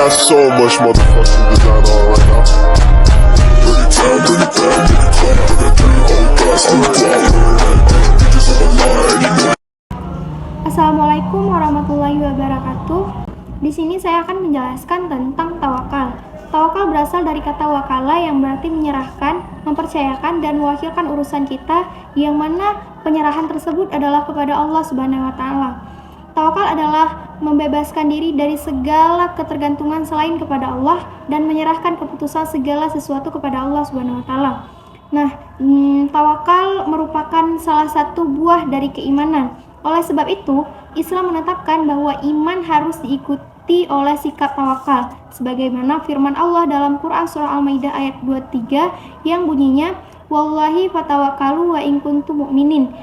got so much motherfucking design on right now. Bring it down, bring it down, bring it down. I got 3 whole glass of water. Bitches on the line, you know. Assalamualaikum warahmatullahi wabarakatuh. Di sini saya akan menjelaskan tentang tawakal. Tawakal berasal dari kata wakala yang berarti menyerahkan, mempercayakan, dan mewakilkan urusan kita, yang mana penyerahan tersebut adalah kepada Allah Subhanahu wa Ta'ala. Tawakal adalah membebaskan diri dari segala ketergantungan selain kepada Allah dan menyerahkan keputusan segala sesuatu kepada Allah Subhanahu wa Ta'ala. Nah, tawakal merupakan salah satu buah dari keimanan. Oleh sebab itu, Islam menetapkan bahwa iman harus diikuti oleh sikap tawakal, sebagaimana firman Allah dalam Quran surah Al-Maidah ayat 23 yang bunyinya, "Wallahi fatawakkalu wa in kuntum mu'minin."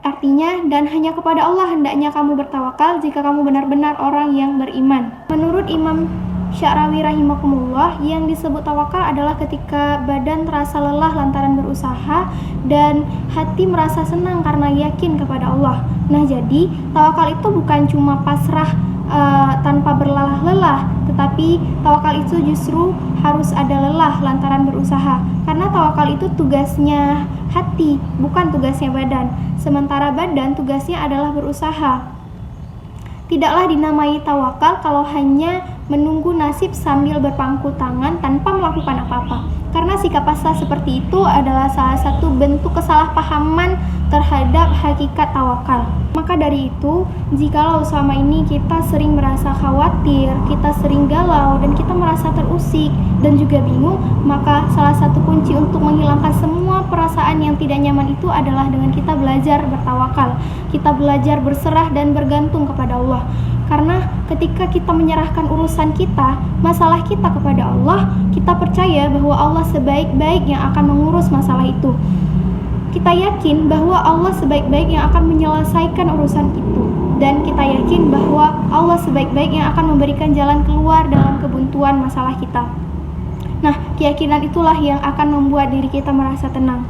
Artinya, dan hanya kepada Allah hendaknya kamu bertawakal jika kamu benar-benar orang yang beriman. Menurut Imam Sya'rawi rahimakumullah, yang disebut tawakal adalah ketika badan terasa lelah lantaran berusaha dan hati merasa senang karena yakin kepada Allah. Nah, jadi tawakal itu bukan cuma pasrah tanpa berlelah-lelah, tetapi tawakal itu justru harus ada lelah lantaran berusaha. Karena tawakal itu tugasnya hati, bukan tugasnya badan. Sementara badan tugasnya adalah berusaha. Tidaklah dinamai tawakal kalau hanya menunggu nasib sambil berpangku tangan tanpa melakukan apa-apa. Karena sikap pasrah seperti itu adalah salah satu bentuk kesalahpahaman terhadap hakikat tawakal. Maka dari itu, jikalau selama ini kita sering merasa khawatir, kita sering galau, dan kita merasa terusik dan juga bingung, maka salah satu kunci untuk menghilangkan semua perasaan yang tidak nyaman itu adalah dengan kita belajar bertawakal. Kita belajar berserah dan bergantung kepada Allah. Karena ketika kita menyerahkan urusan kita, masalah kita kepada Allah, kita percaya bahwa Allah sebaik-baik yang akan mengurus masalah itu. Kita yakin bahwa Allah sebaik-baik yang akan menyelesaikan urusan itu. Dan kita yakin bahwa Allah sebaik-baik yang akan memberikan jalan keluar dalam kebuntuan masalah kita. Nah, keyakinan itulah yang akan membuat diri kita merasa tenang.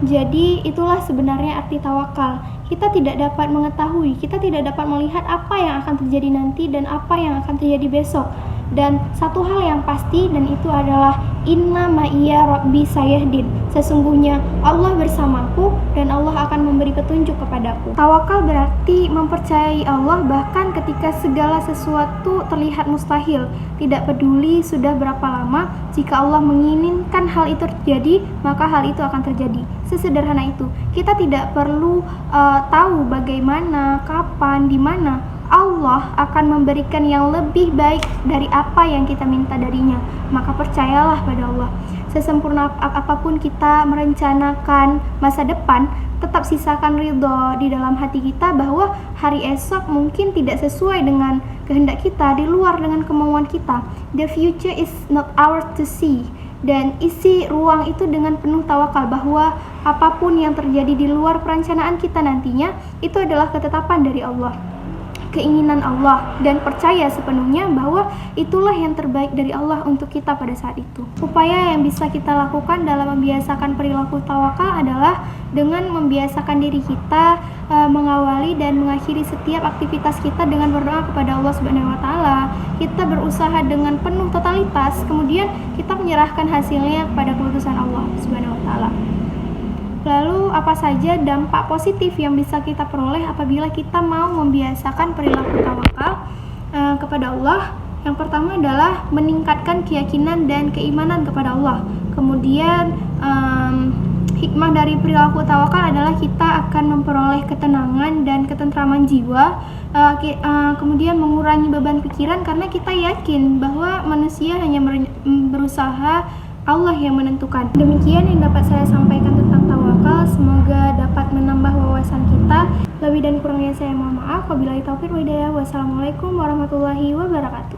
Jadi, itulah sebenarnya arti tawakal. Kita tidak dapat mengetahui, kita tidak dapat melihat apa yang akan terjadi nanti dan apa yang akan terjadi besok. Dan satu hal yang pasti, dan itu adalah inna ma'iya rabbi sayahdin. Sesungguhnya Allah bersamaku dan Allah akan memberi petunjuk kepadaku. Tawakal berarti mempercayai Allah bahkan ketika segala sesuatu terlihat mustahil. Tidak peduli sudah berapa lama, jika Allah menginginkan hal itu terjadi, maka hal itu akan terjadi. Sesederhana itu. Kita tidak perlu tahu bagaimana, kapan, di mana. Allah akan memberikan yang lebih baik dari apa yang kita minta darinya. Maka percayalah pada Allah. Sesempurna apapun kita merencanakan masa depan, tetap sisakan ridho di dalam hati kita bahwa hari esok mungkin tidak sesuai dengan kehendak kita, di luar dengan kemauan kita. The future is not ours to see. Dan isi ruang itu dengan penuh tawakal bahwa apapun yang terjadi di luar perencanaan kita nantinya, itu adalah ketetapan dari Allah, keinginan Allah, dan percaya sepenuhnya bahwa itulah yang terbaik dari Allah untuk kita pada saat itu. Upaya yang bisa kita lakukan dalam membiasakan perilaku tawakal adalah dengan membiasakan diri kita mengawali dan mengakhiri setiap aktivitas kita dengan berdoa kepada Allah Subhanahu wa Ta'ala. Kita berusaha dengan penuh totalitas, kemudian kita menyerahkan hasilnya kepada keputusan Allah Subhanahu wa Ta'ala. Lalu apa saja dampak positif yang bisa kita peroleh apabila kita mau membiasakan perilaku tawakal kepada Allah? Yang pertama adalah meningkatkan keyakinan dan keimanan kepada Allah. Kemudian hikmah dari perilaku tawakal adalah kita akan memperoleh ketenangan dan ketentraman jiwa. Kemudian mengurangi beban pikiran karena kita yakin bahwa manusia hanya berusaha, Allah yang menentukan. Demikian yang dapat saya sampaikan tentang tawakal. Semoga dapat menambah wawasan kita. Lebih dan kurangnya saya mohon maaf. Wabillahi taufiq wal hidayah. Wassalamualaikum warahmatullahi wabarakatuh.